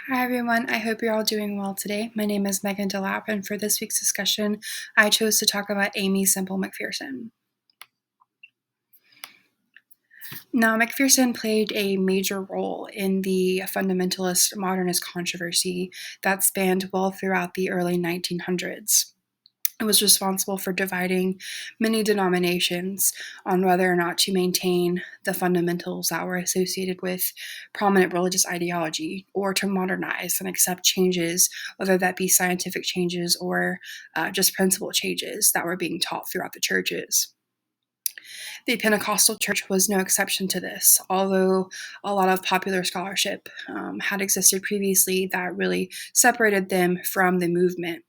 Hi everyone, I hope you're all doing well today. My name is Megan Delap, and for this week's discussion, I chose to talk about Aimee Semple McPherson. Now, McPherson played a major role in the fundamentalist modernist controversy that spanned well throughout the early 1900s. It was responsible for dividing many denominations on whether or not to maintain the fundamentals that were associated with prominent religious ideology or to modernize and accept changes, whether that be scientific changes or just principle changes that were being taught throughout the churches. The Pentecostal church was no exception to this, although a lot of popular scholarship had existed previously that really separated them from the movement.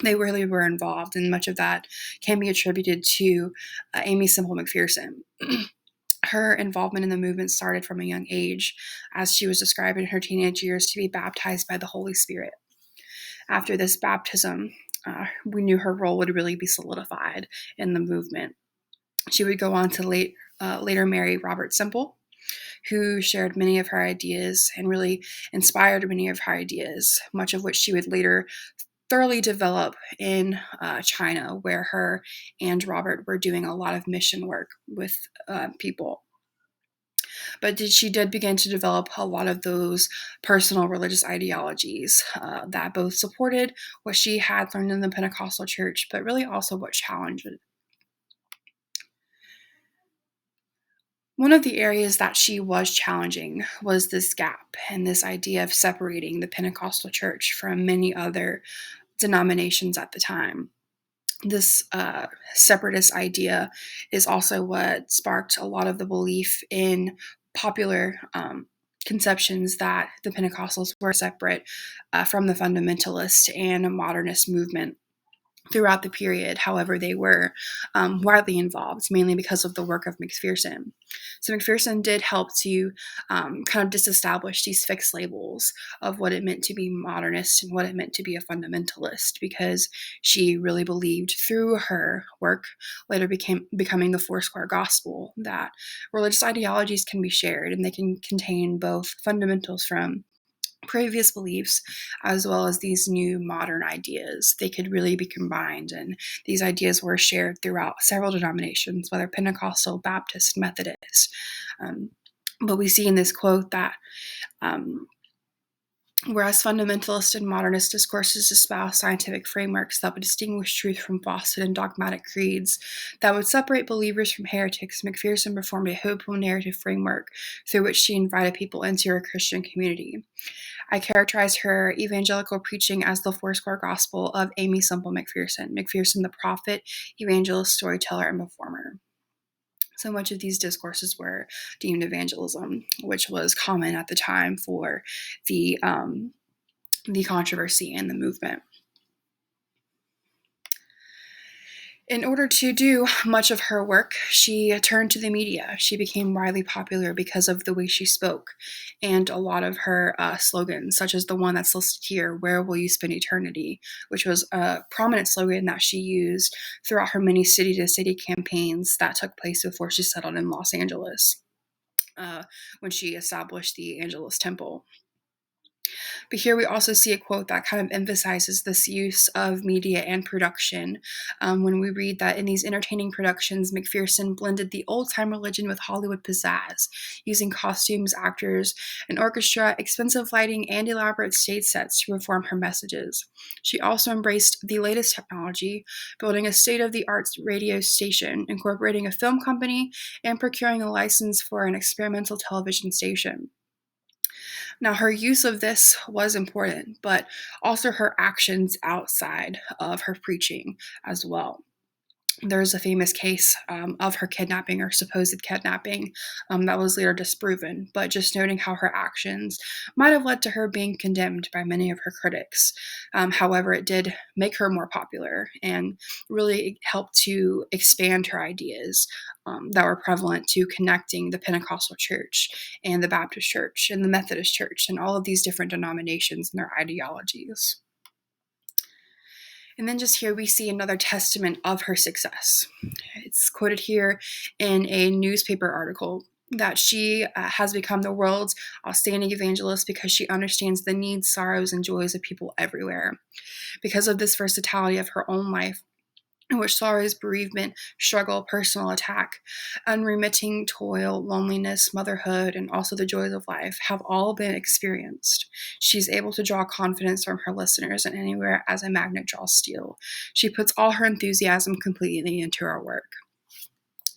They really were involved, and much of that can be attributed to Aimee Semple McPherson. Her involvement in the movement started from a young age, as she was described in her teenage years to be baptized by the Holy Spirit. After this baptism, we knew her role would really be solidified in the movement. She would go on to later marry Robert Semple, who shared many of her ideas and really inspired many of her ideas, much of which she would later thoroughly develop in China, where her and Robert were doing a lot of mission work with people. But she did begin to develop a lot of those personal religious ideologies that both supported what she had learned in the Pentecostal church, but really also what challenged it. One of the areas that she was challenging was this gap and this idea of separating the Pentecostal church from many other denominations at the time. This separatist idea is also what sparked a lot of the belief in popular conceptions that the Pentecostals were separate from the fundamentalist and modernist movement throughout the period. However, they were widely involved, mainly because of the work of McPherson. So McPherson did help to kind of disestablish these fixed labels of what it meant to be modernist and what it meant to be a fundamentalist, because she really believed through her work, later becoming the Foursquare Gospel, that religious ideologies can be shared and they can contain both fundamentals from previous beliefs as well as these new modern ideas. They could really be combined, and these ideas were shared throughout several denominations, whether Pentecostal, Baptist, Methodist. But we see in this quote that whereas fundamentalist and modernist discourses espouse scientific frameworks that would distinguish truth from falsehood and dogmatic creeds that would separate believers from heretics, McPherson performed a hopeful narrative framework through which she invited people into her Christian community. I characterize her evangelical preaching as the Foursquare Gospel of Aimee Semple McPherson, McPherson the prophet, evangelist, storyteller, and performer. So much of these discourses were deemed evangelism, which was common at the time for the controversy and the movement. In order to do much of her work, she turned to the media. She became widely popular because of the way she spoke and a lot of her slogans, such as the one that's listed here, "Where will you spend eternity?" which was a prominent slogan that she used throughout her many city-to-city campaigns that took place before she settled in Los Angeles when she established the Angelus Temple. But here we also see a quote that kind of emphasizes this use of media and production. When we read that in these entertaining productions, McPherson blended the old time religion with Hollywood pizzazz, using costumes, actors, an orchestra, expensive lighting, and elaborate stage sets to perform her messages. She also embraced the latest technology, building a state of the art radio station, incorporating a film company, and procuring a license for an experimental television station. Now, her use of this was important, but also her actions outside of her preaching as well. There's a famous case of her kidnapping or supposed kidnapping that was later disproven, but just noting how her actions might have led to her being condemned by many of her critics. However, it did make her more popular and really helped to expand her ideas that were prevalent to connecting the Pentecostal church and the Baptist church and the Methodist church and all of these different denominations and their ideologies. And then just here we see another testament of her success. It's quoted here in a newspaper article that she has become the world's outstanding evangelist because she understands the needs, sorrows, and joys of people everywhere. Because of this versatility of her own life, in which sorrows, bereavement, struggle, personal attack, unremitting toil, loneliness, motherhood, and also the joys of life have all been experienced. She's able to draw confidence from her listeners and anywhere as a magnet draws steel. She puts all her enthusiasm completely into her work.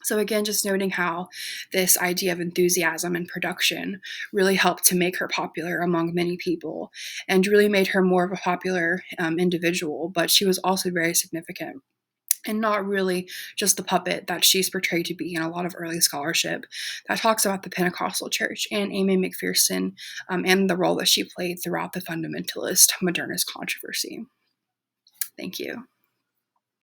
So, again, just noting how this idea of enthusiasm and production really helped to make her popular among many people and really made her more of a popular individual, but she was also very significant and not really just the puppet that she's portrayed to be in a lot of early scholarship that talks about the Pentecostal church and Amy McPherson and the role that she played throughout the fundamentalist modernist controversy. Thank you.